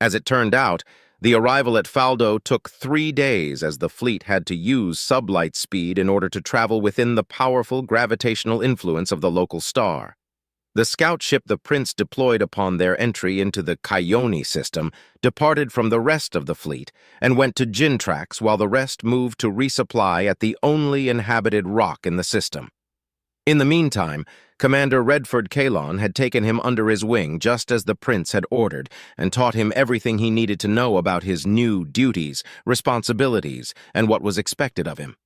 As it turned out, the arrival at Faldo took 3 days as the fleet had to use sublight speed in order to travel within the powerful gravitational influence of the local star. The scout ship the Prince deployed upon their entry into the Kyone system departed from the rest of the fleet and went to Gintrax while the rest moved to resupply at the only inhabited rock in the system. In the meantime, Commander Redford Kalon had taken him under his wing just as the Prince had ordered and taught him everything he needed to know about his new duties, responsibilities, and what was expected of him.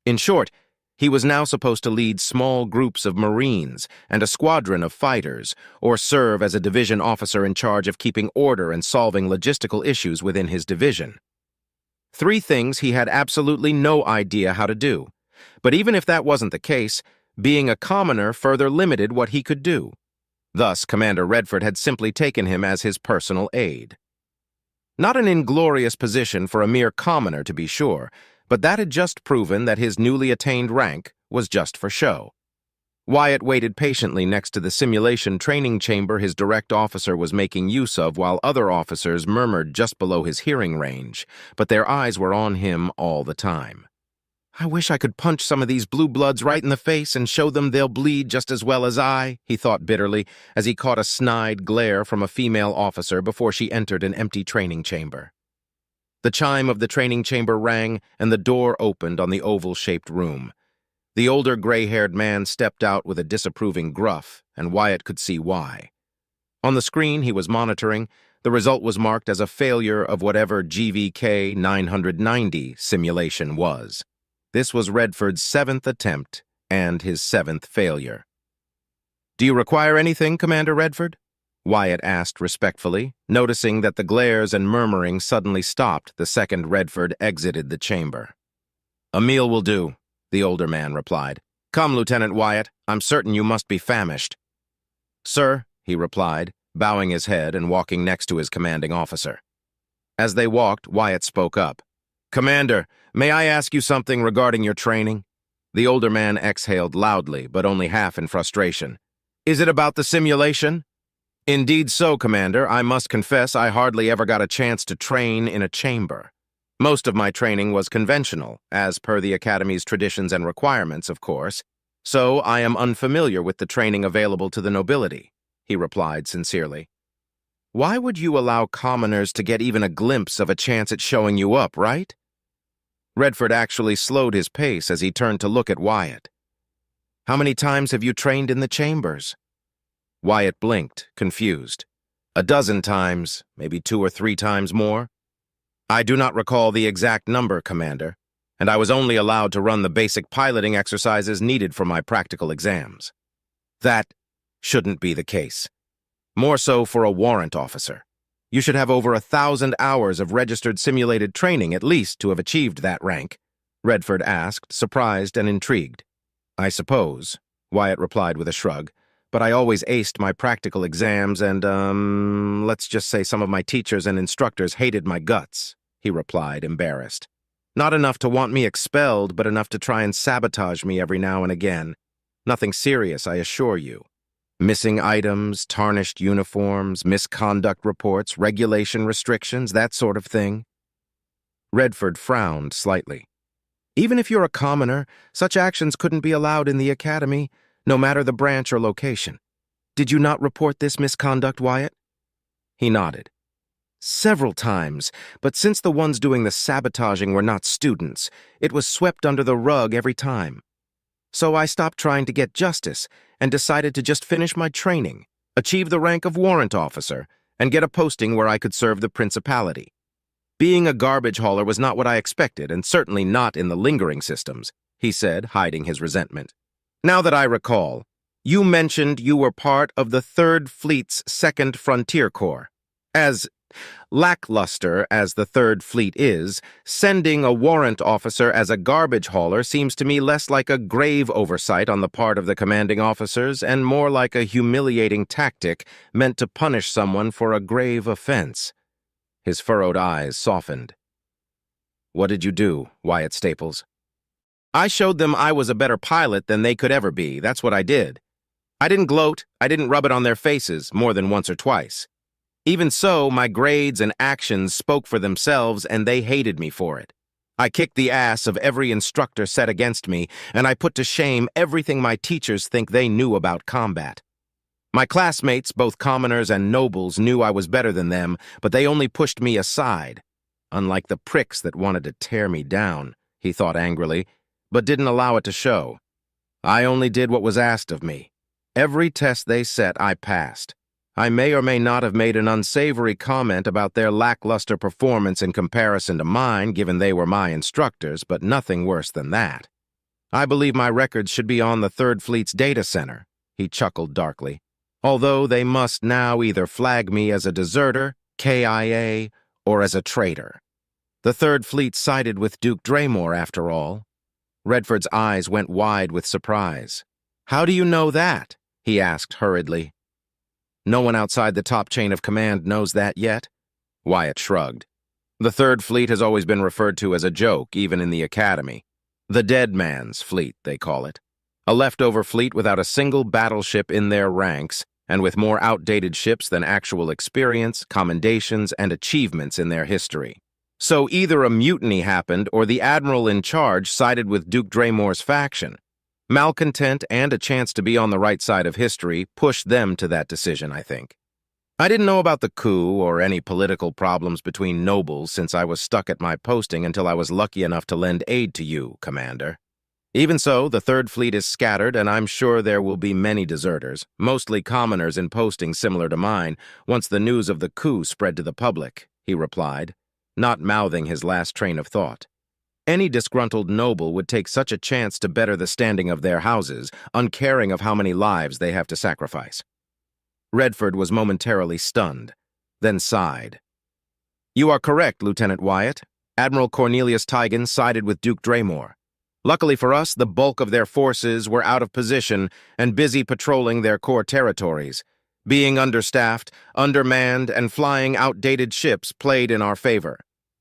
In short, he was now supposed to lead small groups of Marines and a squadron of fighters, or serve as a division officer in charge of keeping order and solving logistical issues within his division. 3 things he had absolutely no idea how to do. But even if that wasn't the case, being a commoner further limited what he could do. Thus, Commander Redford had simply taken him as his personal aide. Not an inglorious position for a mere commoner, to be sure, but that had just proven that his newly attained rank was just for show. Wyatt waited patiently next to the simulation training chamber his direct officer was making use of while other officers murmured just below his hearing range, but their eyes were on him all the time. "I wish I could punch some of these blue bloods right in the face and show them they'll bleed just as well as I," he thought bitterly as he caught a snide glare from a female officer before she entered an empty training chamber. The chime of the training chamber rang, and the door opened on the oval-shaped room. The older gray-haired man stepped out with a disapproving gruff, and Wyatt could see why. On the screen he was monitoring, the result was marked as a failure of whatever GVK 990 simulation was. This was Redford's 7th attempt and his 7th failure. "Do you require anything, Commander Redford?" Wyatt asked respectfully, noticing that the glares and murmuring suddenly stopped the second Redford exited the chamber. "A meal will do," the older man replied. "Come, Lieutenant Wyatt, I'm certain you must be famished." "Sir," he replied, bowing his head and walking next to his commanding officer. As they walked, Wyatt spoke up. "Commander, may I ask you something regarding your training?" The older man exhaled loudly, but only half in frustration. "Is it about the simulation?" "Indeed so, Commander. I must confess I hardly ever got a chance to train in a chamber. Most of my training was conventional, as per the Academy's traditions and requirements, of course, so I am unfamiliar with the training available to the nobility," he replied sincerely. "Why would you allow commoners to get even a glimpse of a chance at showing you up, right?" Redford actually slowed his pace as he turned to look at Wyatt. "How many times have you trained in the chambers?" Wyatt blinked, confused. "A dozen times, maybe 2 or 3 times more." "I do not recall the exact number, Commander, and I was only allowed to run the basic piloting exercises needed for my practical exams." "That shouldn't be the case. More so for a warrant officer. You should have over 1,000 hours of registered simulated training at least to have achieved that rank," Redford asked, surprised and intrigued. "I suppose," Wyatt replied with a shrug, "but I always aced my practical exams and, let's just say some of my teachers and instructors hated my guts," he replied, embarrassed. "Not enough to want me expelled, but enough to try and sabotage me every now and again. Nothing serious, I assure you. Missing items, tarnished uniforms, misconduct reports, regulation restrictions, that sort of thing." Redford frowned slightly. "Even if you're a commoner, such actions couldn't be allowed in the Academy, no matter the branch or location. Did you not report this misconduct, Wyatt?" He nodded. "Several times, but since the ones doing the sabotaging were not students, it was swept under the rug every time. So I stopped trying to get justice and decided to just finish my training, achieve the rank of warrant officer, and get a posting where I could serve the principality. Being a garbage hauler was not what I expected, and certainly not in the lingering systems," he said, hiding his resentment. "Now that I recall, you mentioned you were part of the 3rd Fleet's 2nd Frontier Corps. As lackluster as the 3rd Fleet is, sending a warrant officer as a garbage hauler seems to me less like a grave oversight on the part of the commanding officers and more like a humiliating tactic meant to punish someone for a grave offense." His furrowed eyes softened. "What did you do, Wyatt Staples?" "I showed them I was a better pilot than they could ever be. That's what I did. I didn't gloat, I didn't rub it on their faces more than once or twice. Even so, my grades and actions spoke for themselves, and they hated me for it. I kicked the ass of every instructor set against me, and I put to shame everything my teachers think they knew about combat. My classmates, both commoners and nobles, knew I was better than them, but they only pushed me aside. Unlike the pricks that wanted to tear me down, he thought angrily, but didn't allow it to show. I only did what was asked of me. Every test they set, I passed. I may or may not have made an unsavory comment about their lackluster performance in comparison to mine, given they were my instructors, but nothing worse than that. I believe my records should be on the Third Fleet's data center, he chuckled darkly, although they must now either flag me as a deserter, KIA, or as a traitor. The Third Fleet sided with Duke Draymore, after all. Redford's eyes went wide with surprise. How do you know that? He asked hurriedly. No one outside the top chain of command knows that yet? Wyatt shrugged. The Third Fleet has always been referred to as a joke, even in the Academy. The Dead Man's Fleet, they call it. A leftover fleet without a single battleship in their ranks, and with more outdated ships than actual experience, commendations, and achievements in their history. So either a mutiny happened or the admiral in charge sided with Duke Draymore's faction. Malcontent and a chance to be on the right side of history pushed them to that decision, I think. I didn't know about the coup or any political problems between nobles since I was stuck at my posting until I was lucky enough to lend aid to you, Commander. Even so, the Third Fleet is scattered, and I'm sure there will be many deserters, mostly commoners in postings similar to mine, once the news of the coup spread to the public, he replied, not mouthing his last train of thought. Any disgruntled noble would take such a chance to better the standing of their houses, uncaring of how many lives they have to sacrifice. Redford was momentarily stunned, then sighed. You are correct, Lieutenant Wyatt. Admiral Cornelius Tigan sided with Duke Draymore. Luckily for us, the bulk of their forces were out of position and busy patrolling their core territories. Being understaffed, undermanned, and flying outdated ships played in our favor.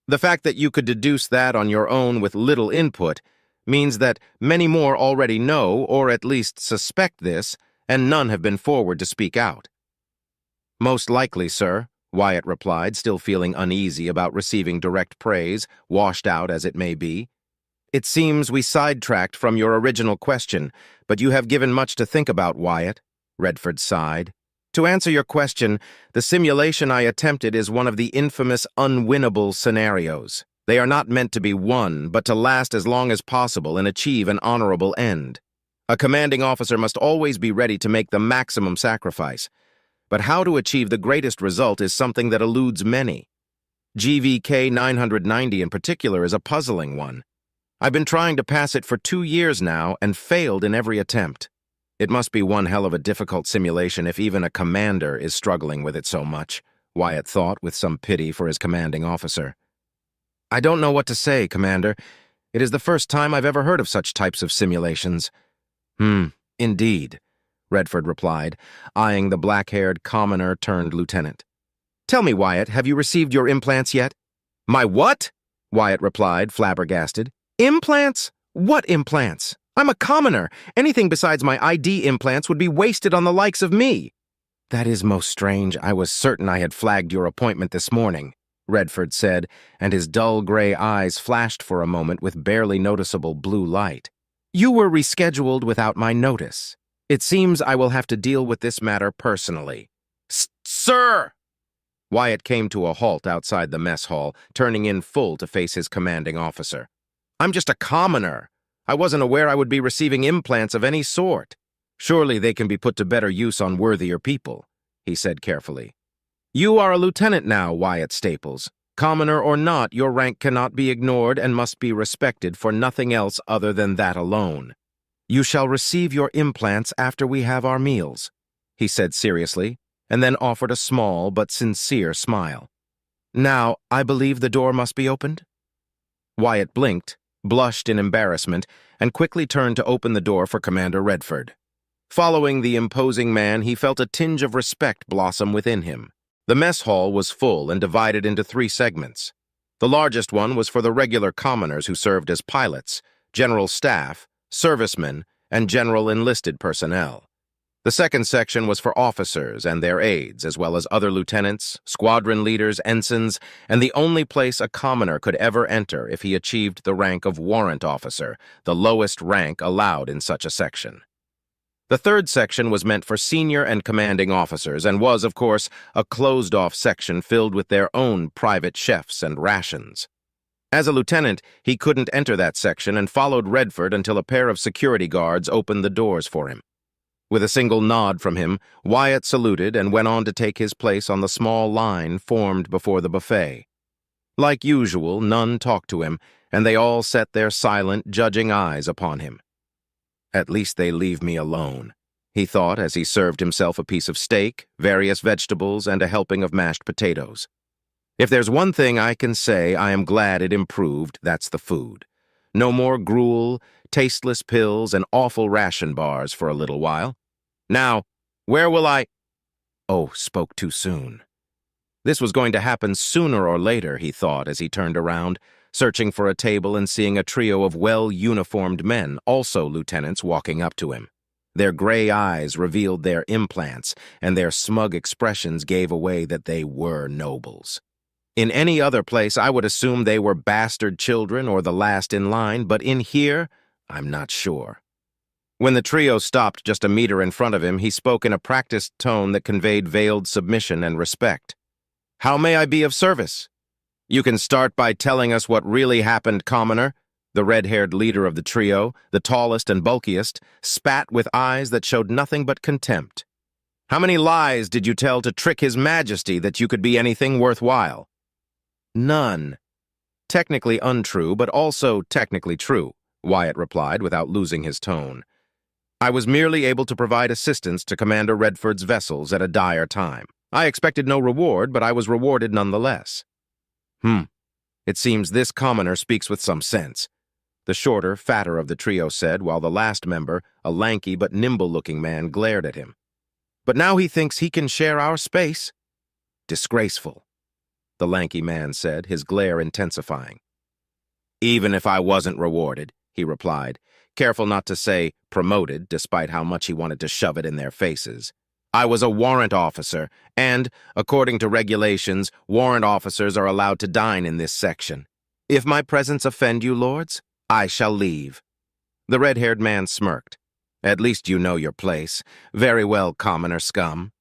The fact that you could deduce that on your own with little input means that many more already know, or at least suspect this, and none have been forward to speak out. Most likely, sir, Wyatt replied, still feeling uneasy about receiving direct praise, washed out as it may be. It seems we sidetracked from your original question, but you have given much to think about, Wyatt, Redford sighed. To answer your question, the simulation I attempted is one of the infamous unwinnable scenarios. They are not meant to be won, but to last as long as possible and achieve an honorable end. A commanding officer must always be ready to make the maximum sacrifice. But how to achieve the greatest result is something that eludes many. GVK 990 in particular is a puzzling one. I've been trying to pass it for 2 years now and failed in every attempt. It must be one hell of a difficult simulation if even a commander is struggling with it so much, Wyatt thought with some pity for his commanding officer. I don't know what to say, Commander. It is the first time I've ever heard of such types of simulations. Indeed, Redford replied, eyeing the black-haired commoner turned lieutenant. Tell me, Wyatt, have you received your implants yet? My what? Wyatt replied, flabbergasted. Implants? What implants? I'm a commoner. Anything besides my ID implants would be wasted on the likes of me. That is most strange. I was certain I had flagged your appointment this morning, Redford said, and his dull gray eyes flashed for a moment with barely noticeable blue light. You were rescheduled without my notice. It seems I will have to deal with this matter personally. Sir! Wyatt came to a halt outside the mess hall, turning in full to face his commanding officer. I'm just a commoner. I wasn't aware I would be receiving implants of any sort. Surely they can be put to better use on worthier people, he said carefully. You are a lieutenant now, Wyatt Staples. Commoner or not, your rank cannot be ignored and must be respected for nothing else other than that alone. You shall receive your implants after we have our meals, he said seriously, and then offered a small but sincere smile. Now, I believe the door must be opened? Wyatt blinked, blushed in embarrassment, and quickly turned to open the door for Commander Redford. Following the imposing man, he felt a tinge of respect blossom within him. The mess hall was full and divided into 3 segments. The largest one was for the regular commoners who served as pilots, general staff, servicemen, and general enlisted personnel. The second section was for officers and their aides, as well as other lieutenants, squadron leaders, ensigns, and the only place a commoner could ever enter if he achieved the rank of warrant officer, the lowest rank allowed in such a section. The third section was meant for senior and commanding officers and was, of course, a closed-off section filled with their own private chefs and rations. As a lieutenant, he couldn't enter that section and followed Redford until a pair of security guards opened the doors for him. With a single nod from him, Wyatt saluted and went on to take his place on the small line formed before the buffet. Like usual, none talked to him, and they all set their silent, judging eyes upon him. At least they leave me alone, he thought as he served himself a piece of steak, various vegetables, and a helping of mashed potatoes. If there's one thing I can say I am glad it improved, that's the food. No more gruel, tasteless pills, and awful ration bars for a little while. Now, where will I— Oh, spoke too soon. This was going to happen sooner or later, he thought as he turned around, searching for a table and seeing a trio of well-uniformed men, also lieutenants, walking up to him. Their gray eyes revealed their implants, and their smug expressions gave away that they were nobles. In any other place, I would assume they were bastard children or the last in line, but in here, I'm not sure. When the trio stopped just a meter in front of him, he spoke in a practiced tone that conveyed veiled submission and respect. "How may I be of service?" "You can start by telling us what really happened, commoner." The red-haired leader of the trio, the tallest and bulkiest, spat with eyes that showed nothing but contempt. "How many lies did you tell to trick His Majesty that you could be anything worthwhile?" "None." "Technically untrue, but also technically true," Wyatt replied without losing his tone. "I was merely able to provide assistance to Commander Redford's vessels at a dire time. I expected no reward, but I was rewarded nonetheless." It seems this commoner speaks with some sense," the shorter, fatter of the trio said, while the last member, a lanky but nimble-looking man, glared at him. "But now he thinks he can share our space." "Disgraceful," the lanky man said, his glare intensifying. "Even if I wasn't rewarded," he replied, careful not to say promoted, despite how much he wanted to shove it in their faces. "I was a warrant officer, and, according to regulations, warrant officers are allowed to dine in this section. If my presence offend you, lords, I shall leave." The red-haired man smirked. "At least you know your place. Very well, commoner scum.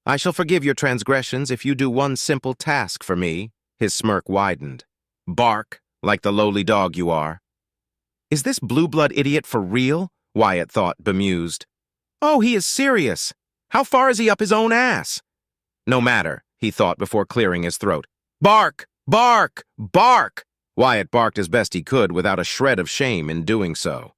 I shall forgive your transgressions if you do one simple task for me." His smirk widened. "Bark, like the lowly dog you are." "Is this blue-blood idiot for real?" Wyatt thought, bemused. "Oh, he is serious. How far is he up his own ass?" "No matter," he thought before clearing his throat. "Bark! Bark! Bark!" Wyatt barked as best he could without a shred of shame in doing so.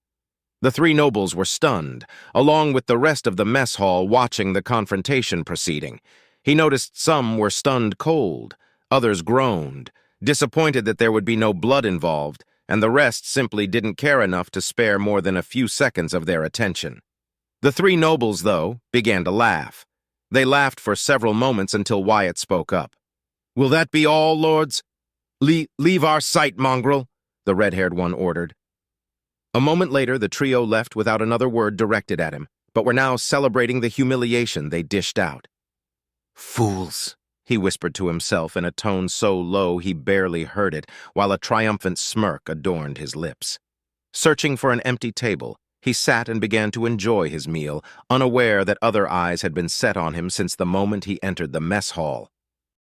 The three nobles were stunned, along with the rest of the mess hall watching the confrontation proceeding. He noticed some were stunned cold, others groaned, disappointed that there would be no blood involved, and the rest simply didn't care enough to spare more than a few seconds of their attention. The three nobles, though, began to laugh. They laughed for several moments until Wyatt spoke up. "Will that be all, lords? Leave our sight, mongrel," the red-haired one ordered. A moment later, the trio left without another word directed at him, but were now celebrating the humiliation they dished out. "Fools," he whispered to himself in a tone so low he barely heard it, while a triumphant smirk adorned his lips. Searching for an empty table, he sat and began to enjoy his meal, unaware that other eyes had been set on him since the moment he entered the mess hall.